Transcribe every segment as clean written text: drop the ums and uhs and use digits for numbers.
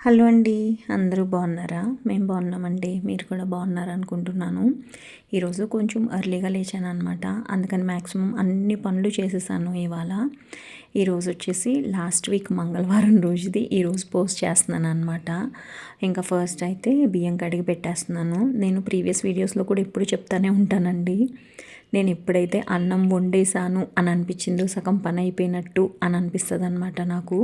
Hello అండి, అందరూ బాగున్నారా? మేము బాగున్నామండి. మీరు కూడా బాగున్నారు అనుకుంటున్నాను. ఈరోజు కొంచెం ఎర్లీగా లేచాను అనమాట. అందుకని మ్యాక్సిమం అన్ని పనులు చేసేసాను ఇవాళ. ఈరోజు వచ్చేసి లాస్ట్ వీక్ మంగళవారం రోజుది ఈరోజు పోస్ట్ చేస్తున్నాను అనమాట. ఇంకా ఫస్ట్ అయితే బియ్యం కడిగి పెట్టేస్తున్నాను. నేను ప్రీవియస్ వీడియోస్లో కూడా ఎప్పుడు చెప్తానే ఉంటానండి. నేను ఎప్పుడైతే అన్నం వండేసాను అని అనిపించిందో సగం పని అయిపోయినట్టు అని అనిపిస్తుంది అనమాట నాకు.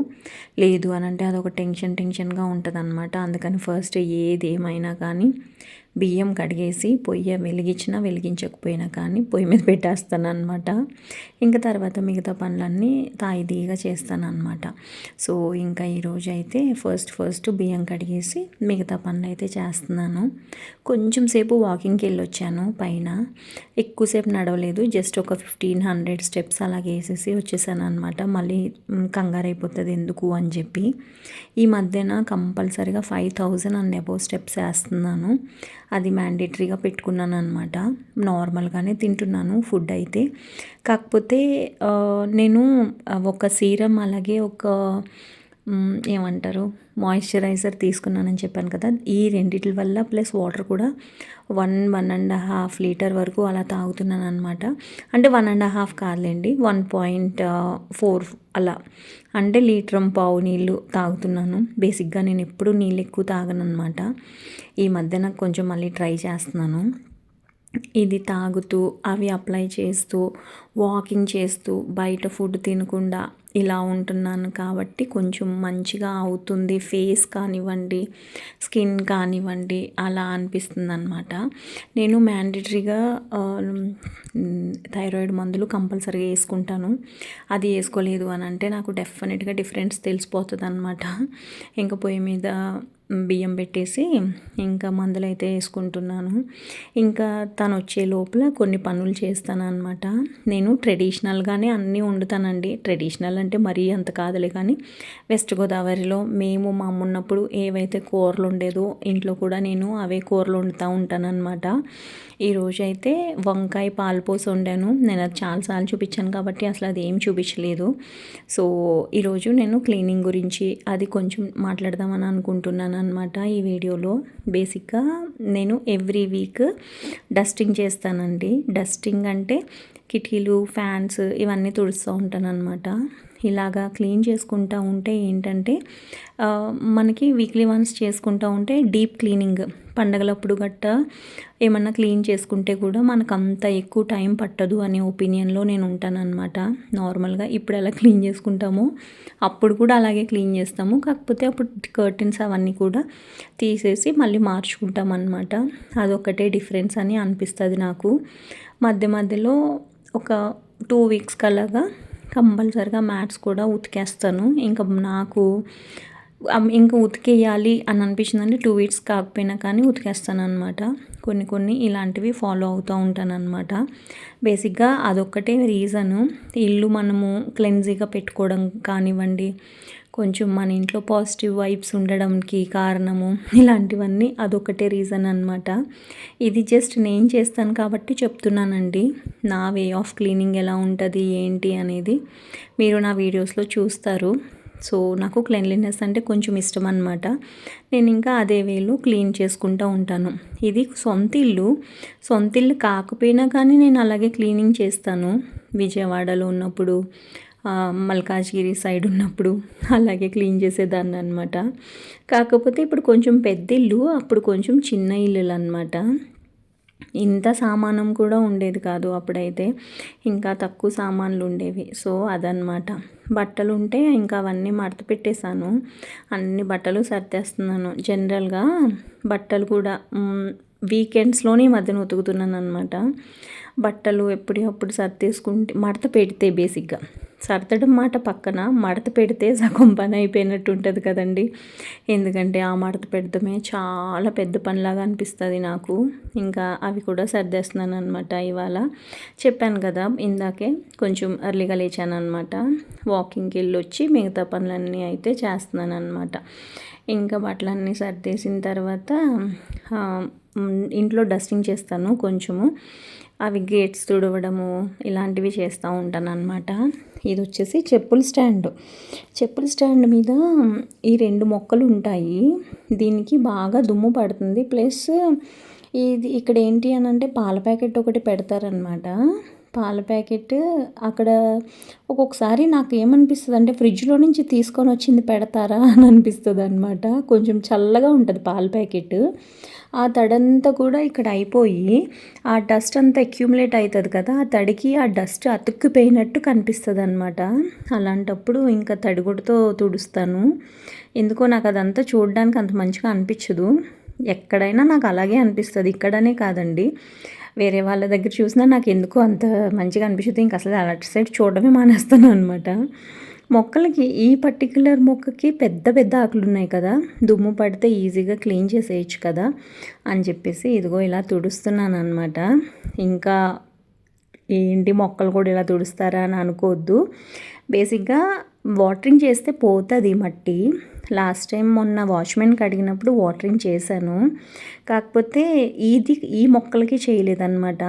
లేదు అని అంటే అదొక టెన్షన్గా ఉంటుంది అనమాట. అందుకని ఫస్ట్ ఏది ఏమైనా కానీ బియ్యం కడిగేసి పొయ్యి వెలిగించినా వెలిగించకపోయినా కానీ పొయ్యి మీద పెట్టేస్తాను అనమాట. ఇంకా తర్వాత మిగతా పనులన్నీ తాయిదీగా చేస్తాను అనమాట. సో ఇంకా ఈరోజు అయితే ఫస్ట్ బియ్యం కడిగేసి మిగతా పనులు అయితే చేస్తున్నాను. కొంచెం సేపు వాకింగ్కి వెళ్ళొచ్చాను పైన. ఎక్కువసేపు నడవలేదు, జస్ట్ ఒక 1500 స్టెప్స్ అలాగే వేసేసి వచ్చేసాను అనమాట. మళ్ళీ కంగారు అయిపోతుంది ఎందుకు అని చెప్పి. ఈ మధ్యన కంపల్సరీగా 5000 అండ్ అబోవ్ స్టెప్స్ వేస్తున్నాను. అది మ్యాండేటరీగా పెట్టుకున్నాను అనమాట. నార్మల్గానే తింటున్నాను ఫుడ్ అయితే. కాకపోతే నేను ఒక సీరం అలాగే ఒక ఏమంటారు మాయిశ్చరైజర్ తీసుకున్నానని చెప్పాను కదా, ఈ రెండిటి వల్ల ప్లస్ వాటర్ కూడా 1.5 లీటర్ వరకు అలా తాగుతున్నాను అనమాట. అంటే 1.5 కాదులేండి, 1.4 అలా, అంటే లీటర్ పావు నీళ్ళు తాగుతున్నాను. బేసిక్గా నేను ఎప్పుడు నీళ్ళు ఎక్కువ తాగను అనమాట. ఈ మధ్య నాకు కొంచెం మళ్ళీ ట్రై చేస్తున్నాను. ఇది తాగుతూ అవి అప్లై చేస్తూ వాకింగ్ చేస్తూ బయట ఫుడ్ తినకుండా ఇలా ఉంటున్నాను కాబట్టి కొంచెం మంచిగా అవుతుంది. ఫేస్ కానివ్వండి, స్కిన్ కానివ్వండి, అలా అనిపిస్తుంది అనమాట. నేను మ్యాండేటరీగా థైరాయిడ్ మందులు కంపల్సరీగా వేసుకుంటాను. అది వేసుకోలేదు అని అంటే నాకు డెఫినెట్గా డిఫరెన్స్ తెలిసిపోతుంది అనమాట. ఇంకా పొయ్యి మీద బియ్యం పెట్టేసి ఇంకా మందులు అయితే వేసుకుంటున్నాను. ఇంకా తను వచ్చే లోపల కొన్ని పనులు చేస్తాను అనమాట. నేను ట్రెడిషనల్గానే అన్నీ వండుతానండి. ట్రెడిషనల్ అంటే మరీ అంత కాదులే, కానీ వెస్ట్ గోదావరిలో మేము మా అమ్మ ఉన్నప్పుడు ఏవైతే కూరలు ఉండేదో ఇంట్లో కూడా నేను అవే కూరలు వండుతూ ఉంటాను అనమాట. ఈరోజు అయితే వంకాయ పాలపోసి వండాను. నేను అది చాలాసార్లు చూపించాను కాబట్టి అసలు అది ఏం చూపించలేదు. సో ఈరోజు నేను క్లీనింగ్ గురించి అది కొంచెం మాట్లాడదామని అనుకుంటున్నాను అనమాట ఈ వీడియోలో. బేసిక్గా నేను ఎవ్రీ వీక్ డస్టింగ్ చేస్తానండి. డస్టింగ్ అంటే కిటికీలు, ఫ్యాన్స్ ఇవన్నీ తుడుస్తూ ఉంటాను అనమాట. ఇలాగా క్లీన్ చేసుకుంటూ ఉంటే ఏంటంటే మనకి వీక్లీ వన్స్ చేసుకుంటూ ఉంటే డీప్ క్లీనింగ్ పండగలప్పుడు గట్ట ఏమన్నా క్లీన్ చేసుకుంటే కూడా మనకు అంత ఎక్కువ టైం పట్టదు అనే ఒపీనియన్లో నేను ఉంటానన్నమాట. నార్మల్గా ఇప్పుడు ఎలా క్లీన్ చేసుకుంటామో అప్పుడు కూడా అలాగే క్లీన్ చేస్తాము. కాకపోతే అప్పుడు కర్టెన్స్ అవన్నీ కూడా తీసేసి మళ్ళీ మార్చుకుంటాం అన్నమాట. అదొకటే డిఫరెన్స్ అని అనిపిస్తుంది నాకు. మధ్యలో ఒక 2 వీక్స్ కలాగా కంపల్సరిగా మ్యాట్స్ కూడా ఉతికేస్తాను. ఇంకా నాకు ఇంకా ఉతికేయాలి అని అనిపించిందంటే 2 వీక్స్ కాకపోయినా కానీ ఉతికేస్తాను అనమాట. కొన్ని ఇలాంటివి ఫాలో అవుతూ ఉంటాను అనమాట. బేసిక్గా అదొక్కటే రీజను. ఇల్లు మనము క్లెన్జీగా పెట్టుకోవడం కానివ్వండి, కొంచెం మన ఇంట్లో పాజిటివ్ వైబ్స్ ఉండడానికి కారణము, ఇలాంటివన్నీ అదొకటే రీజన్ అనమాట. ఇది జస్ట్ నేను చేస్తాను కాబట్టి చెప్తున్నానండి. నా వే ఆఫ్ క్లీనింగ్ ఎలా ఉంటుంది ఏంటి అనేది మీరు నా వీడియోస్లో చూస్తారు. సో నాకు క్లెన్లీనెస్ అంటే కొంచెం ఇష్టం అనమాట. నేను ఇంకా అదే వేలో క్లీన్ చేసుకుంటూ ఉంటాను. ఇది సొంత ఇల్లు కాకపోయినా కానీ నేను అలాగే క్లీనింగ్ చేస్తాను. విజయవాడలో ఉన్నప్పుడు, మల్కాజ్గిరి సైడ్ ఉన్నప్పుడు అలాగే క్లీన్ చేసేదాన్ని అనమాట. కాకపోతే ఇప్పుడు కొంచెం పెద్ద ఇల్లు, అప్పుడు కొంచెం చిన్న ఇల్లులు అనమాట. ఇంత సామానం కూడా ఉండేది కాదు అప్పుడైతే, ఇంకా తక్కువ సామాన్లు ఉండేవి. సో అదనమాట. బట్టలు ఉంటే ఇంకా అవన్నీ మడత పెట్టేశాను. అన్ని బట్టలు సర్దేస్తున్నాను. జనరల్గా బట్టలు కూడా వీకెండ్స్లోనే మధ్యన ఉతుకుతున్నాను అనమాట. బట్టలు ఎప్పుడప్పుడు సర్దేసుకుంటే మడత పెడితే, బేసిక్గా సర్దడం మాట పక్కన మడత పెడితే సగం పని అయిపోయినట్టు ఉంటుంది కదండి. ఎందుకంటే ఆ మడత పెడతామే చాలా పెద్ద పనిలాగా అనిపిస్తుంది నాకు. ఇంకా అవి కూడా సర్దేస్తున్నాను అనమాట. ఇవాళ చెప్పాను కదా ఇందాకే, కొంచెం ఎర్లీగా లేచాను అనమాట. వాకింగ్కి వెళ్ళి వచ్చి మిగతా పనులన్నీ అయితే చేస్తున్నాను అనమాట. ఇంకా బట్టలన్నీ సర్దేసిన తర్వాత ఇంట్లో డస్టింగ్ చేస్తాను కొంచెము. అవి గేట్స్ తుడవడము ఇలాంటివి చేస్తూ ఉంటాను అనమాట. ఇది వచ్చేసి చెప్పుల స్టాండ్ మీద ఈ 2 మొక్కలు ఉంటాయి. దీనికి బాగా దుమ్ము పడుతుంది. ప్లస్ ఇది ఇక్కడ ఏంటి అని అంటే పాల ప్యాకెట్ ఒకటి పెడతారనమాట. పాల ప్యాకెట్ అక్కడ ఒక్కొక్కసారి నాకు ఏమనిపిస్తుంది అంటే ఫ్రిడ్జ్లో నుంచి తీసుకొని వచ్చింది పెడతారా అని అనిపిస్తుంది అనమాట. కొంచెం చల్లగా ఉంటుంది పాల ప్యాకెట్. ఆ తడంతా కూడా ఇక్కడ అయిపోయి ఆ డస్ట్ అంతా అక్యూములేట్ అవుతుంది కదా, ఆ తడికి ఆ డస్ట్ అతుక్కుపోయినట్టు కనిపిస్తుంది అనమాట. అలాంటప్పుడు ఇంకా తడిగుడ్డతో తుడుస్తాను. ఎందుకో నాకు అదంతా చూడడానికి అంత మంచిగా అనిపించదు. ఎక్కడైనా నాకు అలాగే అనిపిస్తుంది, ఇక్కడనే కాదండి, వేరే వాళ్ళ దగ్గర చూసినా నాకు ఎందుకో అంత మంచిగా అనిపించదు. ఇంకా అసలు అటు సైడ్ చూడడమే మానేస్తాను అనమాట. మొక్కలకి ఈ పర్టిక్యులర్ మొక్కకి పెద్ద పెద్ద ఆకులు ఉన్నాయి కదా, దుమ్ము పడితే ఈజీగా క్లీన్ చేసేయచ్చు కదా అని చెప్పేసి ఇదిగో ఇలా తుడుస్తున్నాను అనమాట. ఇంకా ఏంటి మొక్కలు కూడా ఇలా తుడుస్తారా అని అనుకోవద్దు. బేసిక్గా వాటరింగ్ చేస్తే పోతుంది మట్టి. లాస్ట్ టైం మొన్న వాచ్మెన్కి అడిగినప్పుడు వాటరింగ్ చేశాను, కాకపోతే ఈ మొక్కలకి చేయలేదన్నమాట.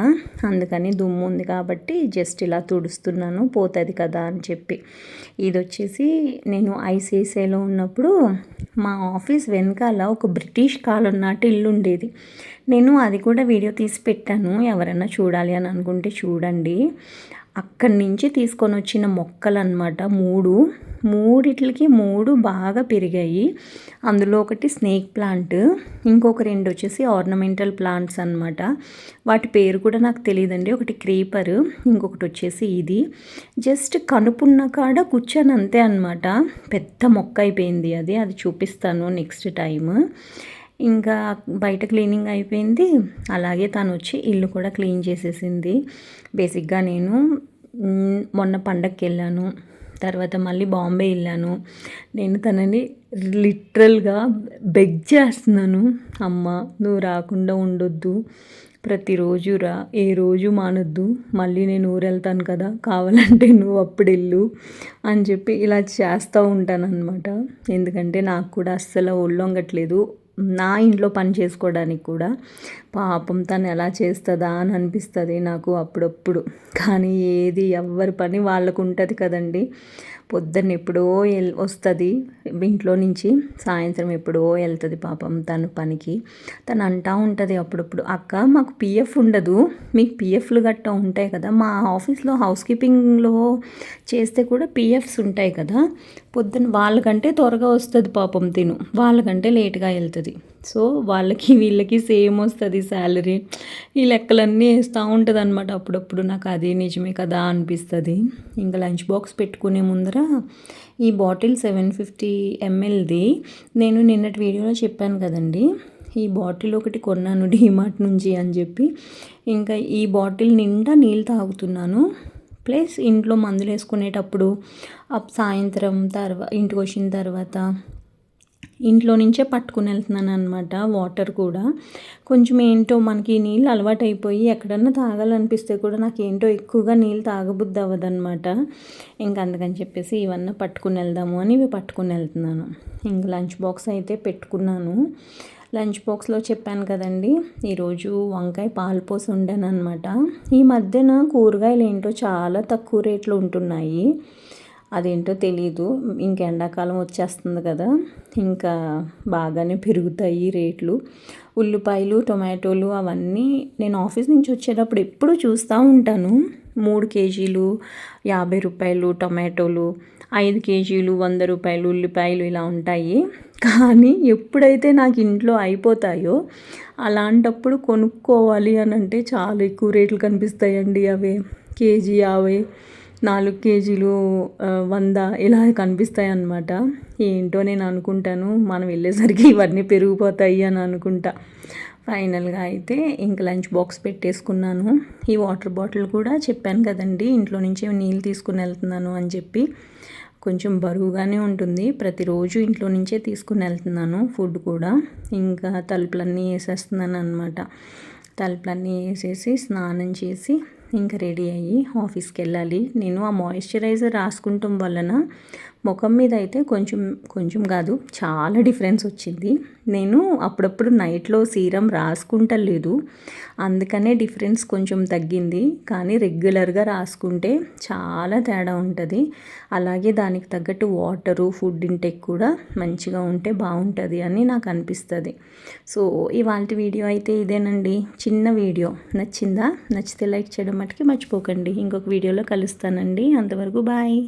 అందుకని దుమ్ము ఉంది కాబట్టి జస్ట్ ఇలా తుడుస్తున్నాను, పోతుంది కదా అని చెప్పి. ఇది వచ్చేసి నేను ఐసీఐసీఐలో ఉన్నప్పుడు మా ఆఫీస్ వెనకాల ఒక బ్రిటిష్ కాలం నాటి ఇల్లు ఉండేది. నేను అది కూడా వీడియో తీసి పెట్టాను, ఎవరైనా చూడాలి అని అనుకుంటే చూడండి. అక్కడి నుంచి తీసుకొని వచ్చిన మొక్కలు అనమాట. మూడిట్లకి 3 బాగా పెరిగాయి. అందులో ఒకటి స్నేక్ ప్లాంట్, ఇంకొక 2 వచ్చేసి ఆర్నమెంటల్ ప్లాంట్స్ అనమాట. వాటి పేరు కూడా నాకు తెలియదండి. ఒకటి క్రీపర్, ఇంకొకటి వచ్చేసి ఇది. జస్ట్ కనుపున్న కాడ కూర్చొని అంతే అనమాట. పెద్ద మొక్క అయిపోయింది అది చూపిస్తాను నెక్స్ట్ టైం. ఇంకా బయట క్లీనింగ్ అయిపోయింది. అలాగే తను వచ్చి ఇల్లు కూడా క్లీన్ చేసేసింది. బేసిక్గా నేను మొన్న పండగకి వెళ్ళాను, తర్వాత మళ్ళీ బాంబే వెళ్ళాను. నేను తనని లిటరల్గా బెగ్ చేస్తున్నాను, అమ్మ నువ్వు రాకుండా ఉండొద్దు, ప్రతిరోజు రా, ఏ రోజు మానొద్దు, మళ్ళీ నేను ఊరు వెళ్తాను కదా, కావాలంటే నువ్వు అప్పుడు వెళ్ళు అని చెప్పి ఇలా చేస్తూ ఉంటాను అనమాట. ఎందుకంటే నాకు కూడా అస్సలు ఒళ్ళొంగట్లేదు నా ఇంట్లో పని చేసుకోవడానికి కూడా. పాపం తను ఎలా చేస్తుందా అని అనిపిస్తుంది నాకు అప్పుడప్పుడు. కానీ ఎవరి పని వాళ్ళకు ఉంటుంది కదండి. పొద్దున్న ఎప్పుడో వస్తుంది ఇంట్లో నుంచి, సాయంత్రం ఎప్పుడో వెళ్తుంది పాపం తను పనికి. తను అంటూ ఉంటుంది అప్పుడప్పుడు, అక్క మాకు పిఎఫ్ ఉండదు, మీకు పిఎఫ్లు గట్టా ఉంటాయి కదా, మా ఆఫీస్లో హౌస్ కీపింగ్లో చేస్తే కూడా పిఎఫ్స్ ఉంటాయి కదా, పొద్దున్న వాళ్ళకంటే త్వరగా వస్తుంది పాపం, తిను వాళ్ళకంటే లేట్గా వెళ్తుంది. సో వాళ్ళకి వీళ్ళకి సేమ్ వస్తుంది శాలరీ. ఈ లెక్కలన్నీ వేస్తూ ఉంటుంది అనమాట అప్పుడప్పుడు. నాకు అది నిజమే కదా అనిపిస్తుంది. ఇంకా లంచ్ బాక్స్ పెట్టుకునే ముందర ఈ బాటిల్ 750 mlది నేను నిన్నటి వీడియోలో చెప్పాను కదండి, ఈ బాటిల్ ఒకటి కొన్నాను డీమార్ట్ నుంచి అని చెప్పి. ఇంకా ఈ బాటిల్ నిండా నీళ్ళు తాగుతున్నాను. ప్లస్ ఇంట్లో మందులు వేసుకునేటప్పుడు సాయంత్రం ఇంటికి వచ్చిన తర్వాత ఇంట్లో నుంచే పట్టుకుని వెళ్తున్నాను అనమాట. వాటర్ కూడా కొంచెం ఏంటో మనకి నీళ్ళు అలవాటు అయిపోయి ఎక్కడన్నా తాగాలనిపిస్తే కూడా నాకు ఏంటో ఎక్కువగా నీళ్ళు తాగబుద్ధి అవ్వదన్నమాట. ఇంక అందుకని చెప్పేసి ఇవన్నీ పట్టుకుని వెళ్దాము అని ఇవి పట్టుకుని వెళ్తున్నాను. ఇంక లంచ్ బాక్స్ అయితే పెట్టుకున్నాను. లంచ్ బాక్స్లో చెప్పాను కదండి, ఈరోజు వంకాయ పాలు పోసి వండాను అనమాట. ఈ మధ్యన కూరగాయలు ఏంటో చాలా తక్కువ రేట్లు ఉంటున్నాయి, అదేంటో తెలీదు. ఇంక ఎండాకాలం వచ్చేస్తుంది కదా, ఇంకా బాగానే పెరుగుతాయి రేట్లు. ఉల్లిపాయలు, టొమాటోలు అవన్నీ నేను ఆఫీస్ నుంచి వచ్చేటప్పుడు ఎప్పుడూ చూస్తూ ఉంటాను. 3 కేజీలు 50 రూపాయలు టొమాటోలు, 5 కేజీలు 100 రూపాయలు ఉల్లిపాయలు ఇలా ఉంటాయి. కానీ ఎప్పుడైతే నాకు ఇంట్లో అయిపోతాయో అలాంటప్పుడు కొనుక్కోవాలి అని అంటే చాలా ఎక్కువ రేట్లు కనిపిస్తాయండి. అవే కేజీ 50, 4 కేజీలు 100 ఇలా కనిపిస్తాయి అన్నమాట. ఏంటో నేను అనుకుంటాను మనం వెళ్ళేసరికి ఇవన్నీ పెరిగిపోతాయి అని అనుకుంటా. ఫైనల్గా అయితే ఇంక లంచ్ బాక్స్ పెట్టేసుకున్నాను. ఈ వాటర్ బాటిల్ కూడా చెప్పాను కదండి, ఇంట్లో నుంచి నీళ్ళు తీసుకుని వెళ్తున్నాను అని చెప్పి. కొంచెం బరువుగానే ఉంటుంది, ప్రతిరోజు ఇంట్లో నుంచే తీసుకుని వెళ్తున్నాను ఫుడ్ కూడా. ఇంకా తలుపులన్నీ వేసేస్తున్నాను అనమాట. తలుపులన్నీ వేసేసి స్నానం చేసి ఇంకా రెడీ అయ్యి ఆఫీస్కి వెళ్ళాలి. నేను ఆ మాయిశ్చరైజర్ రాసుకుంటాం వలన ముఖం మీద అయితే కొంచెం కొంచెం కాదు చాలా డిఫరెన్స్ వచ్చింది. నేను అప్పుడప్పుడు నైట్లో సీరం రాసుకుంటలేదు, అందుకనే డిఫరెన్స్ కొంచెం తగ్గింది. కానీ రెగ్యులర్గా రాసుకుంటే చాలా తేడా ఉంటుంది. అలాగే దానికి తగ్గట్టు వాటరు, ఫుడ్ ఇంటేక్ కూడా మంచిగా ఉంటే బాగుంటుంది అని నాకు అనిపిస్తుంది. సో ఇవాల్టి వీడియో అయితే ఇదేనండి, చిన్న వీడియో. నచ్చిందా? నచ్చితే లైక్ చేయడం మటుకి మర్చిపోకండి. ఇంకొక వీడియోలో కలుస్తానండి. అంతవరకు బాయ్.